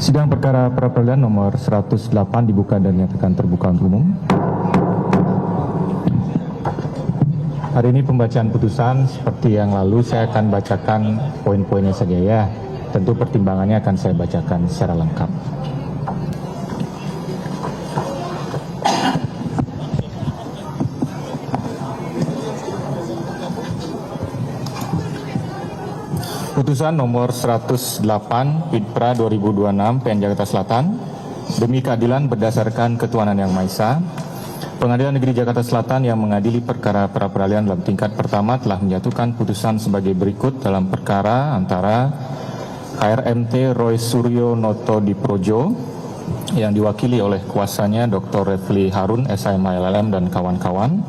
Sidang perkara pra-peradilan nomor 108 dibuka dan dinyatakan terbuka untuk umum. Hari ini pembacaan putusan seperti yang lalu saya akan bacakan poin-poinnya saja ya. Tentu pertimbangannya akan saya bacakan secara lengkap. Putusan nomor 108 Pidpra 2026 PN Jakarta Selatan demi keadilan berdasarkan ketuhanan yang Maha Esa, Pengadilan Negeri Jakarta Selatan yang mengadili perkara pra-peradilan dalam tingkat pertama telah menjatuhkan putusan sebagai berikut dalam perkara antara KRMT Roy Suryo Noto Diprojo yang diwakili oleh kuasanya Dr. Refli Harun, SIM LLM dan kawan-kawan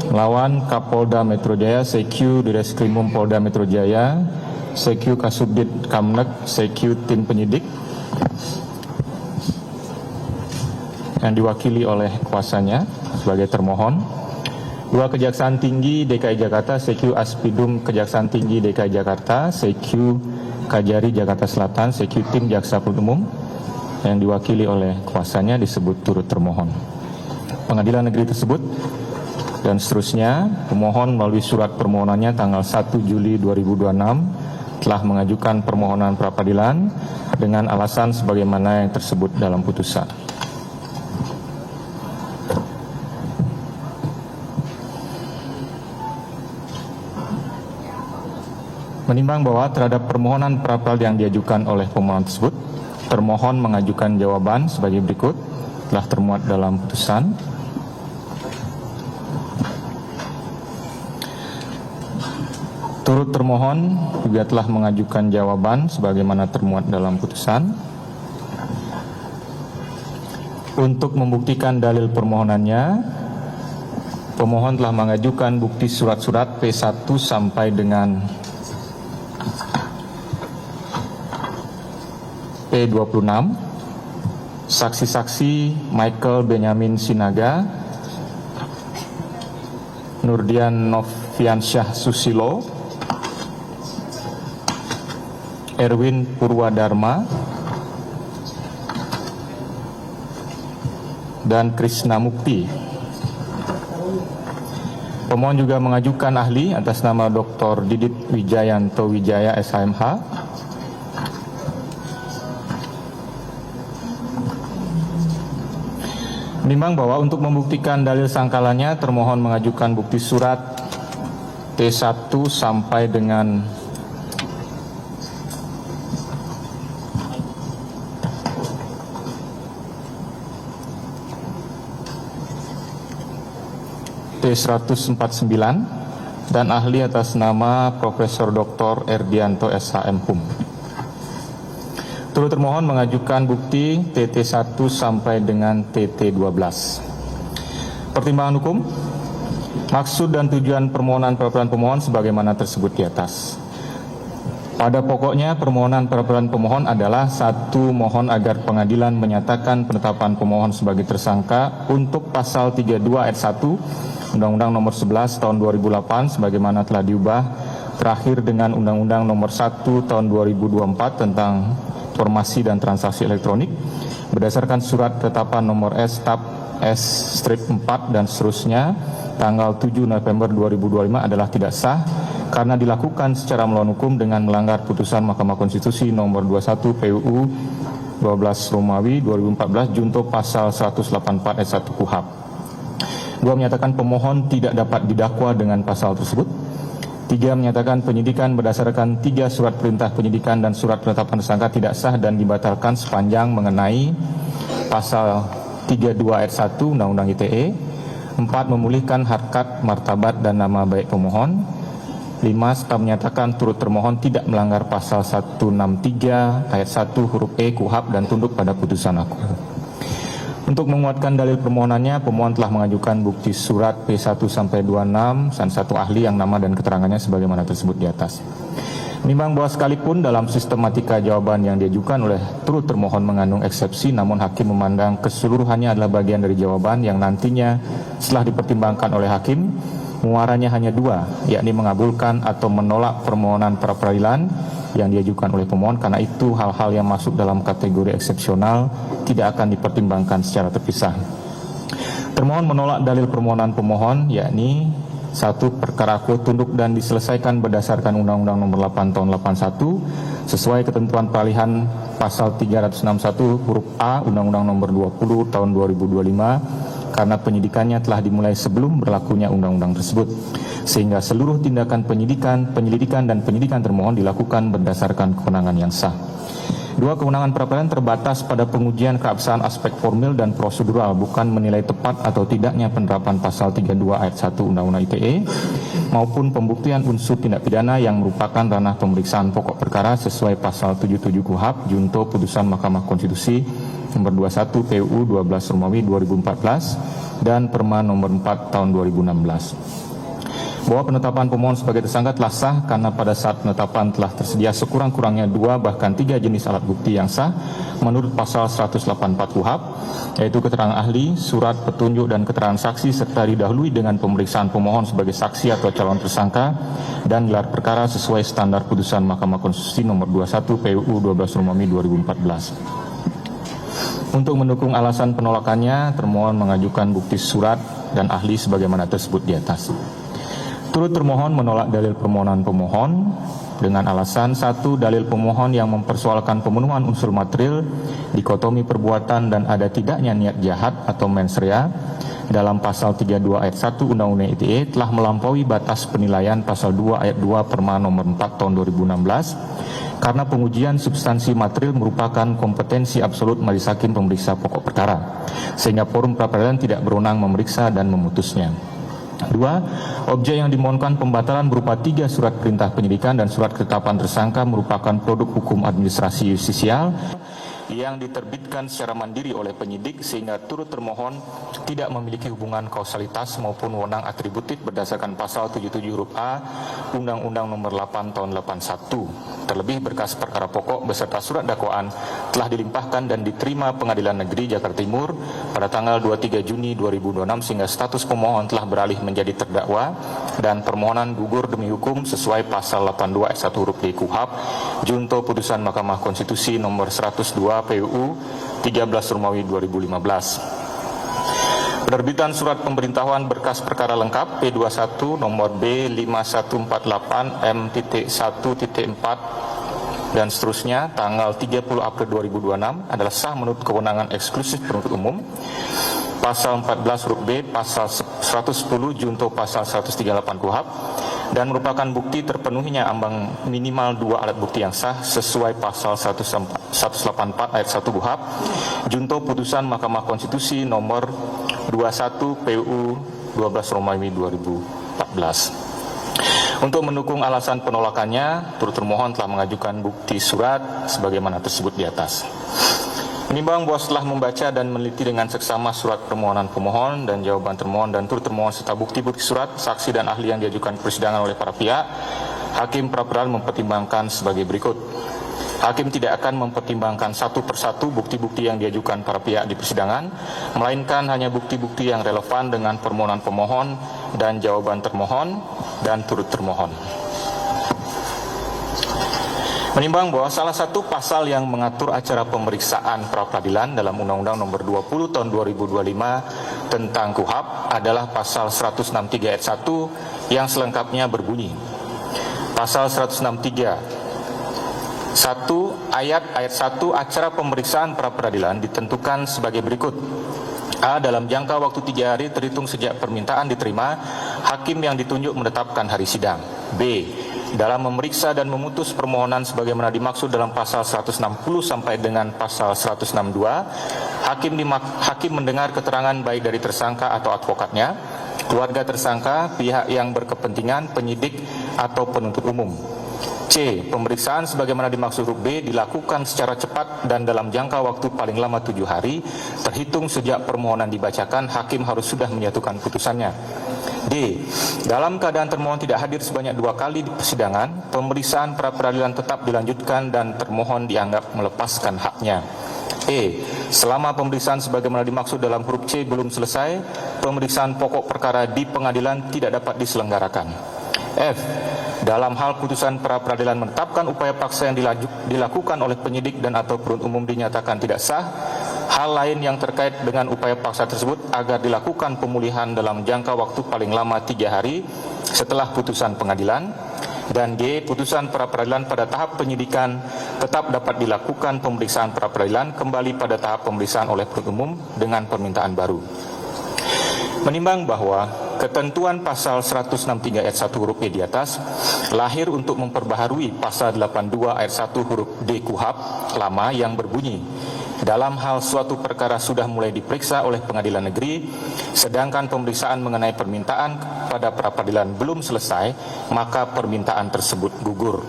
melawan Kapolda Metro Jaya, CQ Direskrimum Polda Metro Jaya, CQ Kasubdit Kamnek, CQ Tim Penyidik yang diwakili oleh kuasanya sebagai termohon. Dua Kejaksaan Tinggi DKI Jakarta, CQ Aspidum Kejaksaan Tinggi DKI Jakarta, CQ Kajari Jakarta Selatan, CQ Tim Jaksa Penuntut Umum yang diwakili oleh kuasanya disebut turut termohon. Pengadilan negeri tersebut dan seterusnya, pemohon melalui surat permohonannya tanggal 1 Juli 2026 telah mengajukan permohonan pra-peradilan dengan alasan sebagaimana yang tersebut dalam putusan. Menimbang bahwa terhadap permohonan pra-peradilan yang diajukan oleh pemohon tersebut, termohon mengajukan jawaban sebagai berikut telah termuat dalam putusan. Turut termohon juga telah mengajukan jawaban sebagaimana termuat dalam putusan. Untuk membuktikan dalil permohonannya, pemohon telah mengajukan bukti surat-surat P1 sampai dengan P26, saksi-saksi Michael Benyamin Sinaga, Nurdian Noviansyah Susilo, Erwin Purwadharma, dan Krishna Mukti. Pemohon juga mengajukan ahli atas nama Dr. Didit Wijayanto Wijaya SHMH, menimbang bahwa untuk membuktikan dalil sangkalannya, termohon mengajukan bukti surat T1 sampai dengan T149 dan ahli atas nama Profesor Dr. Erdianto SHM Hum. Turut termohon mengajukan bukti TT1 sampai dengan TT12. Pertimbangan hukum, maksud dan tujuan permohonan pra-peradilan pemohon sebagaimana tersebut di atas. Pada pokoknya permohonan pra-peradilan pemohon adalah satu, mohon agar pengadilan menyatakan penetapan pemohon sebagai tersangka untuk pasal 32 ayat 1 Undang-Undang Nomor 11 Tahun 2008 sebagaimana telah diubah terakhir dengan Undang-Undang Nomor 1 Tahun 2024 tentang informasi dan transaksi elektronik berdasarkan surat ketetapan nomor S/Tab S-4 dan seterusnya tanggal 7 November 2025 adalah tidak sah karena dilakukan secara melawan hukum dengan melanggar putusan Mahkamah Konstitusi nomor 21 PUU 12 Romawi 2014 junto pasal 184 ayat 1 KUHP. 2. Menyatakan pemohon tidak dapat didakwa dengan pasal tersebut. 3. Menyatakan penyidikan berdasarkan 3 surat perintah penyidikan dan surat penetapan tersangka tidak sah dan dibatalkan sepanjang mengenai pasal 32 ayat 1 Undang-Undang ITE. 4. Memulihkan harkat, martabat dan nama baik pemohon. 5. Serta menyatakan turut termohon tidak melanggar pasal 163 ayat 1 huruf E KUHP dan tunduk pada putusan aku. Untuk menguatkan dalil permohonannya, pemohon telah mengajukan bukti surat P1 sampai 26 dan satu ahli yang nama dan keterangannya sebagaimana tersebut di atas. Menimbang bahwa sekalipun dalam sistematika jawaban yang diajukan oleh turut termohon mengandung eksepsi, namun hakim memandang keseluruhannya adalah bagian dari jawaban yang nantinya setelah dipertimbangkan oleh hakim, muaranya hanya 2, yakni mengabulkan atau menolak permohonan pra-peradilan yang diajukan oleh pemohon, karena itu hal-hal yang masuk dalam kategori eksepsional tidak akan dipertimbangkan secara terpisah. Termohon menolak dalil permohonan pemohon, yakni 1. Perkara aku tunduk dan diselesaikan berdasarkan Undang-Undang Nomor 8 Tahun 81 sesuai ketentuan peralihan Pasal 361 huruf A Undang-Undang Nomor 20 Tahun 2025 karena penyidikannya telah dimulai sebelum berlakunya undang-undang tersebut, sehingga seluruh tindakan penyelidikan dan penyidikan termohon dilakukan berdasarkan kewenangan yang sah. 2. Kewenangan pra-peradilan terbatas pada pengujian keabsahan aspek formil dan prosedural, bukan menilai tepat atau tidaknya penerapan pasal 32 ayat 1 Undang-Undang ITE maupun pembuktian unsur tindak pidana yang merupakan ranah pemeriksaan pokok perkara sesuai pasal 77 KUHP junto putusan Mahkamah Konstitusi nomor 21 PUU 12 Romawi 2014 dan Perma nomor 4 tahun 2016. Bahwa penetapan pemohon sebagai tersangka telah sah karena pada saat penetapan telah tersedia sekurang-kurangnya 2 bahkan 3 jenis alat bukti yang sah menurut pasal 184 KUHP, yaitu keterangan ahli, surat petunjuk dan keterangan saksi serta didahului dengan pemeriksaan pemohon sebagai saksi atau calon tersangka dan gelar perkara sesuai standar putusan Mahkamah Konstitusi nomor 21 PUU 12 Romawi 2014. Untuk mendukung alasan penolakannya, termohon mengajukan bukti surat dan ahli sebagaimana tersebut di atas. Turut termohon menolak dalil permohonan pemohon dengan alasan 1. Dalil pemohon yang mempersoalkan pemenuhan unsur material, dikotomi perbuatan dan ada tidaknya niat jahat atau mens rea dalam pasal 32 ayat 1 Undang-Undang ITE telah melampaui batas penilaian pasal 2 ayat 2 Perma nomor 4 tahun 2016 karena pengujian substansi material merupakan kompetensi absolut majelis hakim pemeriksa pokok perkara, sehingga forum pra-peradilan tidak berwenang memeriksa dan memutusnya. 2. Objek yang dimohonkan pembatalan berupa 3 surat perintah penyidikan dan surat ketetapan tersangka merupakan produk hukum administrasi justisial yang diterbitkan secara mandiri oleh penyidik, sehingga turut termohon tidak memiliki hubungan kausalitas maupun wewenang atributif berdasarkan pasal 77 huruf A Undang-Undang Nomor 8 Tahun 81. Terlebih berkas perkara pokok beserta surat dakwaan telah dilimpahkan dan diterima Pengadilan Negeri Jakarta Timur pada tanggal 23 Juni 2026 sehingga status pemohon telah beralih menjadi terdakwa dan permohonan gugur demi hukum sesuai pasal 82 ayat 1 huruf D KUHP junto putusan Mahkamah Konstitusi nomor 102 PUU 13 Romawi 2015. Penerbitan surat pemberitahuan berkas perkara lengkap P21 nomor B5148 M.1.4 dan seterusnya tanggal 30 April 2026 adalah sah menurut kewenangan eksklusif penuntut umum. Pasal 14 huruf B, pasal 110 junto pasal 138 KUHP dan merupakan bukti terpenuhinya ambang minimal 2 alat bukti yang sah sesuai pasal 184 ayat 1 KUHP junto putusan Mahkamah Konstitusi nomor 21 PUU 12 Romawi 2014. Untuk mendukung alasan penolakannya, turut termohon telah mengajukan bukti surat sebagaimana tersebut di atas. Menimbang bahwa setelah membaca dan meneliti dengan seksama surat permohonan pemohon dan jawaban termohon dan turut termohon serta bukti-bukti surat, saksi dan ahli yang diajukan persidangan oleh para pihak, Hakim pra-peradilan mempertimbangkan sebagai berikut. Hakim tidak akan mempertimbangkan satu persatu bukti-bukti yang diajukan para pihak di persidangan, melainkan hanya bukti-bukti yang relevan dengan permohonan pemohon dan jawaban termohon dan turut termohon. Menimbang bahwa salah satu pasal yang mengatur acara pemeriksaan pra-peradilan dalam Undang-Undang Nomor 20 Tahun 2025 tentang KUHP adalah pasal 163 ayat 1 yang selengkapnya berbunyi. Pasal 163 1 ayat 1 acara pemeriksaan pra-peradilan ditentukan sebagai berikut. A. Dalam jangka waktu 3 hari terhitung sejak permintaan diterima, hakim yang ditunjuk menetapkan hari sidang. B. Dalam memeriksa dan memutus permohonan sebagaimana dimaksud dalam pasal 160 sampai dengan pasal 162, hakim mendengar keterangan baik dari tersangka atau advokatnya, keluarga tersangka, pihak yang berkepentingan, penyidik atau penuntut umum. C. Pemeriksaan sebagaimana dimaksud huruf B dilakukan secara cepat dan dalam jangka waktu paling lama 7 hari, terhitung sejak permohonan dibacakan, hakim harus sudah menyatukan putusannya. D. Dalam keadaan termohon tidak hadir sebanyak 2 kali di persidangan, pemeriksaan pra-peradilan tetap dilanjutkan dan termohon dianggap melepaskan haknya. E. Selama pemeriksaan sebagaimana dimaksud dalam huruf C belum selesai, pemeriksaan pokok perkara di pengadilan tidak dapat diselenggarakan. F. Dalam hal putusan pra-peradilan menetapkan upaya paksa yang dilakukan oleh penyidik dan atau penuntut umum dinyatakan tidak sah, hal lain yang terkait dengan upaya paksa tersebut agar dilakukan pemulihan dalam jangka waktu paling lama 3 hari setelah putusan pengadilan. Dan G. Putusan pra-peradilan pada tahap penyidikan tetap dapat dilakukan pemeriksaan pra-peradilan kembali pada tahap pemeriksaan oleh penuntut umum dengan permintaan baru. Menimbang bahwa ketentuan pasal 163 ayat 1 huruf E di atas lahir untuk memperbaharui pasal 82 ayat 1 huruf D KUHP lama yang berbunyi, dalam hal suatu perkara sudah mulai diperiksa oleh pengadilan negeri, sedangkan pemeriksaan mengenai permintaan pada pra-peradilan belum selesai, maka permintaan tersebut gugur.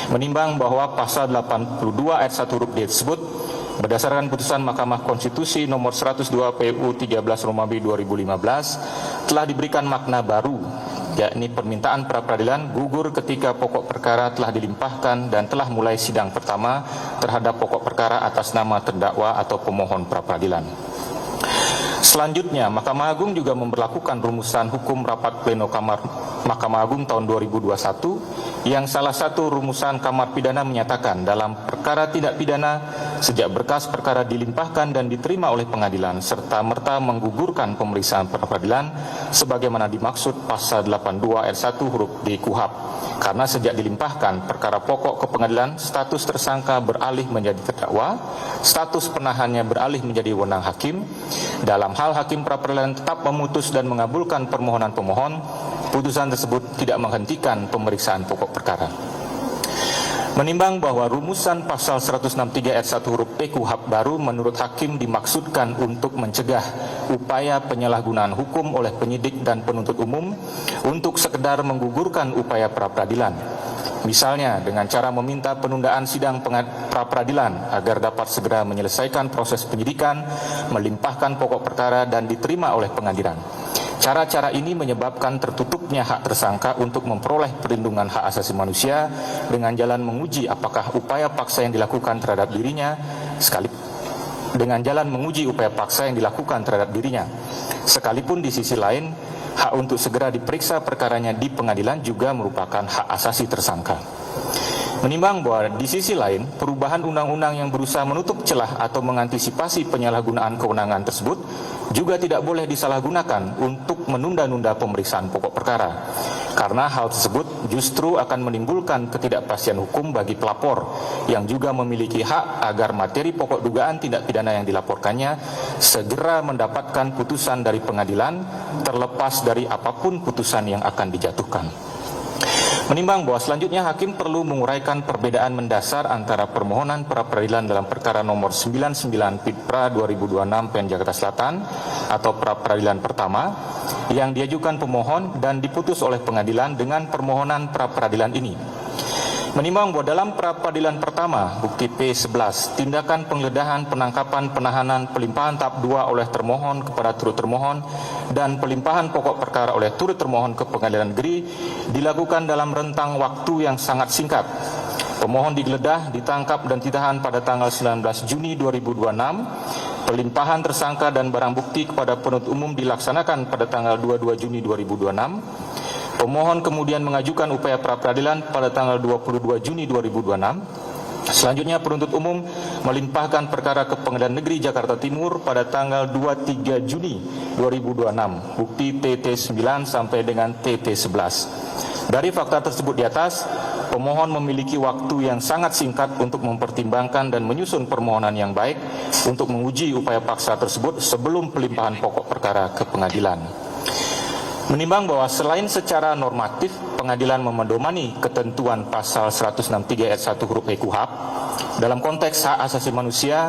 Menimbang bahwa pasal 82 ayat 1 huruf D tersebut berdasarkan putusan Mahkamah Konstitusi nomor 102 PU 13 Romawi 2015 telah diberikan makna baru, yakni permintaan pra-peradilan gugur ketika pokok perkara telah dilimpahkan dan telah mulai sidang pertama terhadap pokok perkara atas nama terdakwa atau pemohon pra-peradilan. Selanjutnya, Mahkamah Agung juga memberlakukan rumusan hukum rapat pleno Mahkamah Agung tahun 2021 yang salah satu rumusan Kamar Pidana menyatakan dalam perkara tidak pidana sejak berkas perkara dilimpahkan dan diterima oleh pengadilan serta merta menggugurkan pemeriksaan pra-peradilan sebagaimana dimaksud pasal 82 ayat 1 huruf D KUHP. Karena sejak dilimpahkan perkara pokok ke pengadilan, status tersangka beralih menjadi terdakwa, status penahannya beralih menjadi wewenang hakim. Dalam hal hakim pra-peradilan tetap memutus dan mengabulkan permohonan pemohon, putusan tersebut tidak menghentikan pemeriksaan pokok perkara. Menimbang bahwa rumusan pasal 163 ayat 1 huruf P KUHP baru menurut hakim dimaksudkan untuk mencegah upaya penyalahgunaan hukum oleh penyidik dan penuntut umum untuk sekedar menggugurkan upaya pra-peradilan. Misalnya dengan cara meminta penundaan sidang pra-peradilan agar dapat segera menyelesaikan proses penyidikan, melimpahkan pokok perkara dan diterima oleh pengadilan. Cara-cara ini menyebabkan tertutupnya hak tersangka untuk memperoleh perlindungan hak asasi manusia dengan jalan menguji apakah upaya paksa yang dilakukan terhadap dirinya sekalipun di sisi lain hak untuk segera diperiksa perkaranya di pengadilan juga merupakan hak asasi tersangka. Menimbang bahwa di sisi lain, perubahan undang-undang yang berusaha menutup celah atau mengantisipasi penyalahgunaan kewenangan tersebut juga tidak boleh disalahgunakan untuk menunda-nunda pemeriksaan pokok perkara. Karena hal tersebut justru akan menimbulkan ketidakpastian hukum bagi pelapor yang juga memiliki hak agar materi pokok dugaan tindak pidana yang dilaporkannya segera mendapatkan putusan dari pengadilan terlepas dari apapun putusan yang akan dijatuhkan. Menimbang bahwa selanjutnya hakim perlu menguraikan perbedaan mendasar antara permohonan pra-peradilan dalam perkara nomor 99 Pidpra 2026 PN Jakarta Selatan atau pra-peradilan pertama yang diajukan pemohon dan diputus oleh pengadilan dengan permohonan pra-peradilan ini. Menimbang bahwa dalam pra-peradilan pertama, bukti P11, tindakan penggeledahan, penangkapan, penahanan, pelimpahan tahap 2 oleh termohon kepada turut termohon, dan pelimpahan pokok perkara oleh turut termohon ke pengadilan negeri dilakukan dalam rentang waktu yang sangat singkat. Pemohon digeledah, ditangkap, dan ditahan pada tanggal 19 Juni 2026. Pelimpahan tersangka dan barang bukti kepada penuntut umum dilaksanakan pada tanggal 22 Juni 2026. Pemohon kemudian mengajukan upaya pra-peradilan pada tanggal 22 Juni 2026. Selanjutnya penuntut umum melimpahkan perkara ke Pengadilan Negeri Jakarta Timur pada tanggal 23 Juni 2026, bukti TT9 sampai dengan TT11. Dari fakta tersebut di atas, pemohon memiliki waktu yang sangat singkat untuk mempertimbangkan dan menyusun permohonan yang baik untuk menguji upaya paksa tersebut sebelum pelimpahan pokok perkara ke pengadilan. Menimbang bahwa selain secara normatif pengadilan memedomani ketentuan pasal 163 ayat 1 huruf E KUHP, dalam konteks hak asasi manusia,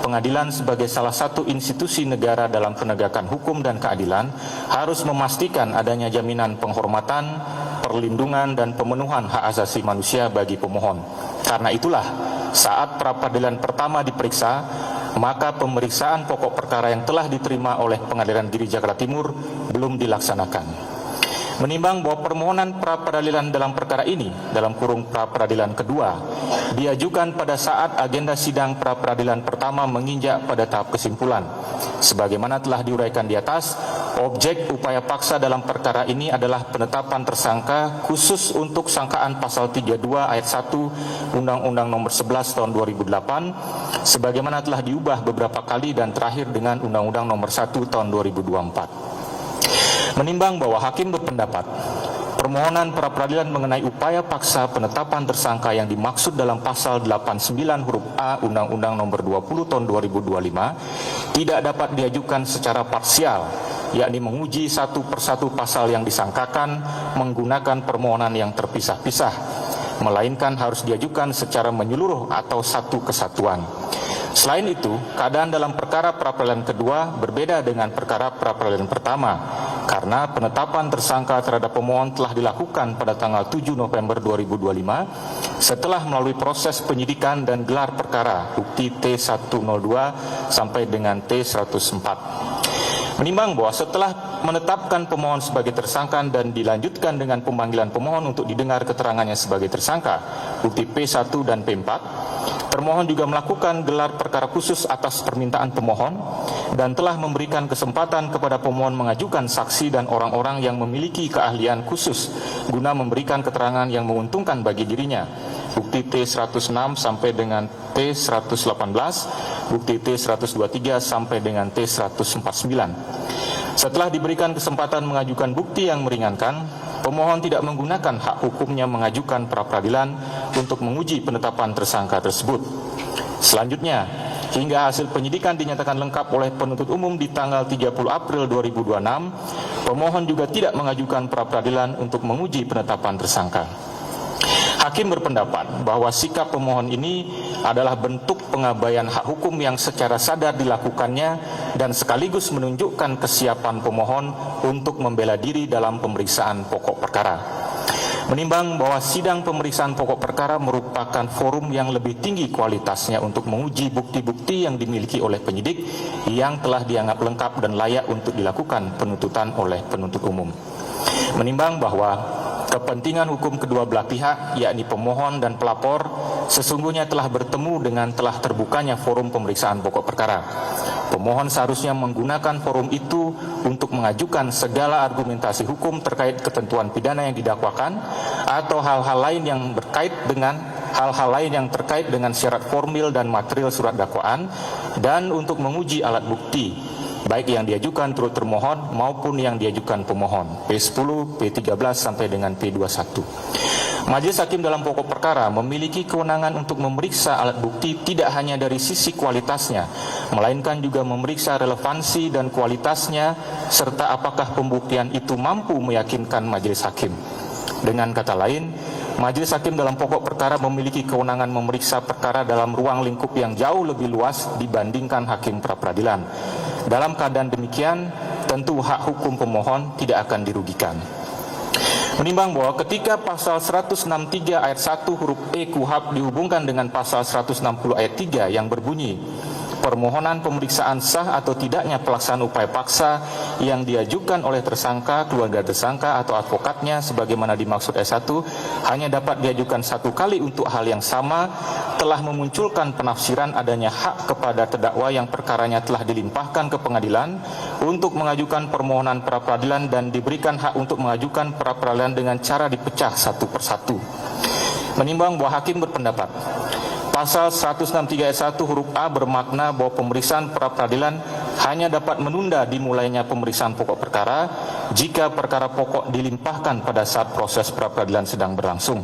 pengadilan sebagai salah satu institusi negara dalam penegakan hukum dan keadilan harus memastikan adanya jaminan penghormatan, perlindungan, dan pemenuhan hak asasi manusia bagi pemohon. Karena itulah, saat pra-peradilan pertama diperiksa, maka pemeriksaan pokok perkara yang telah diterima oleh Pengadilan Negeri Jakarta Timur belum dilaksanakan. Menimbang bahwa permohonan pra-peradilan dalam perkara ini, dalam kurung pra-peradilan kedua, diajukan pada saat agenda sidang pra-peradilan pertama menginjak pada tahap kesimpulan. Sebagaimana telah diuraikan di atas, Objek upaya paksa dalam perkara ini adalah penetapan tersangka khusus untuk sangkaan pasal 32 ayat 1 Undang-Undang Nomor 11 Tahun 2008 sebagaimana telah diubah beberapa kali dan terakhir dengan Undang-Undang Nomor 1 Tahun 2024. Menimbang bahwa hakim berpendapat permohonan pra-peradilan mengenai upaya paksa penetapan tersangka yang dimaksud dalam pasal 89 huruf A Undang-Undang Nomor 20 Tahun 2025 tidak dapat diajukan secara parsial, yakni menguji satu persatu pasal yang disangkakan menggunakan permohonan yang terpisah-pisah, melainkan harus diajukan secara menyeluruh atau satu kesatuan. Selain itu, keadaan dalam perkara pra-peradilan kedua berbeda dengan perkara pra-peradilan pertama, karena penetapan tersangka terhadap pemohon telah dilakukan pada tanggal 7 November 2025 setelah melalui proses penyidikan dan gelar perkara bukti T102 sampai dengan T104. Menimbang bahwa setelah menetapkan pemohon sebagai tersangka dan dilanjutkan dengan pemanggilan pemohon untuk didengar keterangannya sebagai tersangka, bukti P1 dan P4, termohon juga melakukan gelar perkara khusus atas permintaan pemohon dan telah memberikan kesempatan kepada pemohon mengajukan saksi dan orang-orang yang memiliki keahlian khusus guna memberikan keterangan yang menguntungkan bagi dirinya. Bukti T106 sampai dengan T118, bukti T123 sampai dengan T149. Setelah diberikan kesempatan mengajukan bukti yang meringankan, pemohon tidak menggunakan hak hukumnya mengajukan pra-peradilan untuk menguji penetapan tersangka tersebut. Selanjutnya, hingga hasil penyidikan dinyatakan lengkap oleh penuntut umum di tanggal 30 April 2026, pemohon juga tidak mengajukan pra-peradilan untuk menguji penetapan tersangka. Hakim berpendapat bahwa sikap pemohon ini adalah bentuk pengabaian hak hukum yang secara sadar dilakukannya dan sekaligus menunjukkan kesiapan pemohon untuk membela diri dalam pemeriksaan pokok perkara. Menimbang bahwa sidang pemeriksaan pokok perkara merupakan forum yang lebih tinggi kualitasnya untuk menguji bukti-bukti yang dimiliki oleh penyidik yang telah dianggap lengkap dan layak untuk dilakukan penuntutan oleh penuntut umum. Menimbang bahwa kepentingan hukum kedua belah pihak, yakni pemohon dan pelapor, sesungguhnya telah bertemu dengan telah terbukanya forum pemeriksaan pokok perkara. Pemohon seharusnya menggunakan forum itu untuk mengajukan segala argumentasi hukum terkait ketentuan pidana yang didakwakan atau hal-hal lain yang terkait dengan syarat formil dan material surat dakwaan dan untuk menguji alat bukti baik yang diajukan turut termohon maupun yang diajukan pemohon, P10, P13 sampai dengan P21. Majelis Hakim dalam pokok perkara memiliki kewenangan untuk memeriksa alat bukti tidak hanya dari sisi kualitasnya, melainkan juga memeriksa relevansi dan kualitasnya serta apakah pembuktian itu mampu meyakinkan majelis hakim. Dengan kata lain, majelis hakim dalam pokok perkara memiliki kewenangan memeriksa perkara dalam ruang lingkup yang jauh lebih luas dibandingkan hakim pra-peradilan. Dalam keadaan demikian, tentu hak hukum pemohon tidak akan dirugikan. Menimbang bahwa ketika pasal 163 ayat 1 huruf E KUHP dihubungkan dengan pasal 160 ayat 3 yang berbunyi, permohonan pemeriksaan sah atau tidaknya pelaksanaan upaya paksa yang diajukan oleh tersangka, keluarga tersangka atau advokatnya sebagaimana dimaksud S1 hanya dapat diajukan satu kali untuk hal yang sama, telah memunculkan penafsiran adanya hak kepada terdakwa yang perkaranya telah dilimpahkan ke pengadilan untuk mengajukan permohonan pra-peradilan dan diberikan hak untuk mengajukan pra-peradilan dengan cara dipecah satu persatu. Menimbang bahwa hakim berpendapat pasal 163 ayat 1 huruf A bermakna bahwa pemeriksaan pra-peradilan hanya dapat menunda dimulainya pemeriksaan pokok perkara jika perkara pokok dilimpahkan pada saat proses pra-peradilan sedang berlangsung.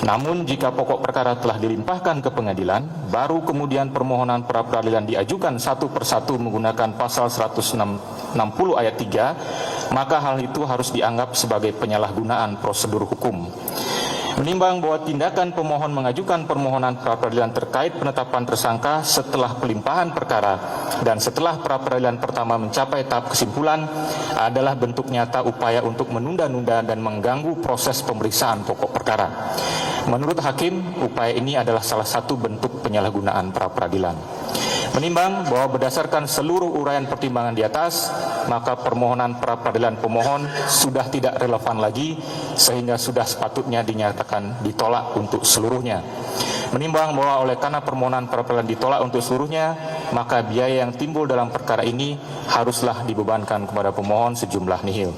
Namun jika pokok perkara telah dilimpahkan ke pengadilan, baru kemudian permohonan pra-peradilan diajukan satu persatu menggunakan pasal 160 ayat 3, maka hal itu harus dianggap sebagai penyalahgunaan prosedur hukum. Menimbang bahwa tindakan pemohon mengajukan permohonan pra-peradilan terkait penetapan tersangka setelah pelimpahan perkara dan setelah pra-peradilan pertama mencapai tahap kesimpulan adalah bentuk nyata upaya untuk menunda-nunda dan mengganggu proses pemeriksaan pokok perkara. Menurut hakim, upaya ini adalah salah satu bentuk penyalahgunaan pra-peradilan. Menimbang bahwa berdasarkan seluruh uraian pertimbangan di atas, maka permohonan pra-peradilan pemohon sudah tidak relevan lagi sehingga sudah sepatutnya dinyatakan ditolak untuk seluruhnya. Menimbang bahwa oleh karena permohonan pra-peradilan ditolak untuk seluruhnya, maka biaya yang timbul dalam perkara ini haruslah dibebankan kepada pemohon sejumlah nihil.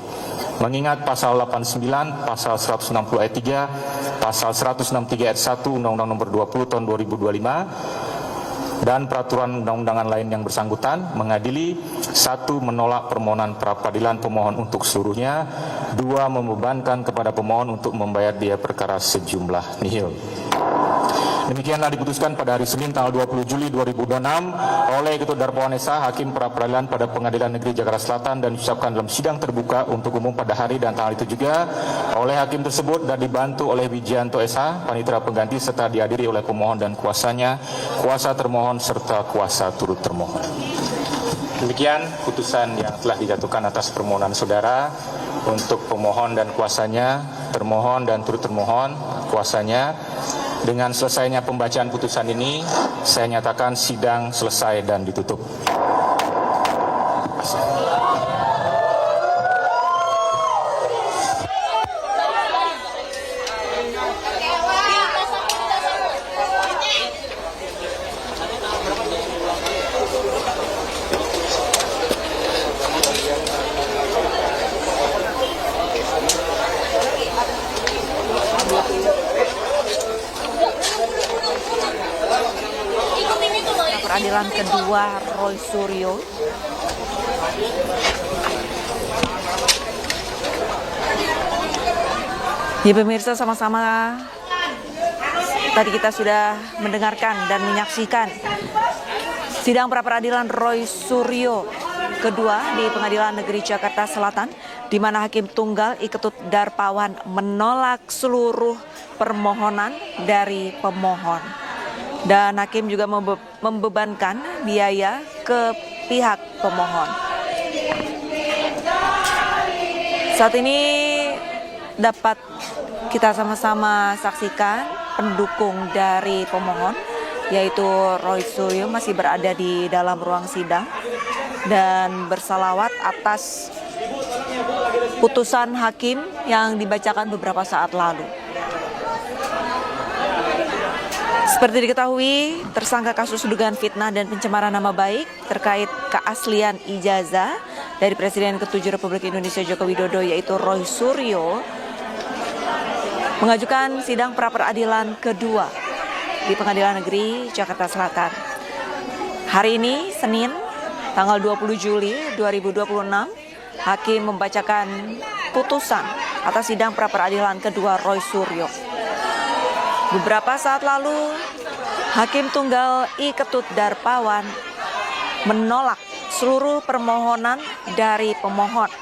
Mengingat pasal 89, pasal 160 ayat 3, pasal 163 ayat 1 Undang-Undang Nomor 20 Tahun 2025 dan peraturan undang-undangan lain yang bersangkutan mengadili: 1. Menolak permohonan pra-peradilan pemohon untuk seluruhnya. 2. Membebankan kepada pemohon untuk membayar biaya perkara sejumlah nihil. Demikianlah diputuskan pada hari Senin tanggal 20 Juli 2026 oleh Ketut Darpawan SH, Hakim Pra-Peradilan pada Pengadilan Negeri Jakarta Selatan, dan diucapkan dalam sidang terbuka untuk umum pada hari dan tanggal itu juga oleh hakim tersebut dan dibantu oleh Wijianto SH, panitera pengganti, serta dihadiri oleh pemohon dan kuasanya, kuasa termohon serta kuasa turut termohon. Demikian putusan yang telah dijatuhkan atas permohonan saudara untuk pemohon dan kuasanya, termohon dan turut termohon, kuasanya. Dengan selesainya pembacaan putusan ini, saya nyatakan sidang selesai dan ditutup. Peradilan kedua Roy Suryo. Ya pemirsa, sama-sama tadi kita sudah mendengarkan dan menyaksikan sidang pra-peradilan Roy Suryo kedua di Pengadilan Negeri Jakarta Selatan, di mana Hakim Tunggal I. Ketut Darpawan menolak seluruh permohonan dari pemohon. Dan hakim juga membebankan biaya ke pihak pemohon. Saat ini dapat kita sama-sama saksikan pendukung dari pemohon, yaitu Roy Suryo, masih berada di dalam ruang sidang dan bersalawat atas putusan hakim yang dibacakan beberapa saat lalu. Seperti diketahui, tersangka kasus dugaan fitnah dan pencemaran nama baik terkait keaslian ijazah dari Presiden ke-7 Republik Indonesia Joko Widodo, yaitu Roy Suryo, mengajukan sidang pra-peradilan kedua di Pengadilan Negeri Jakarta Selatan. Hari ini, Senin, tanggal 20 Juli 2026, hakim membacakan putusan atas sidang pra-peradilan kedua Roy Suryo. Beberapa saat lalu, Hakim Tunggal I. Ketut Darpawan menolak seluruh permohonan dari pemohon.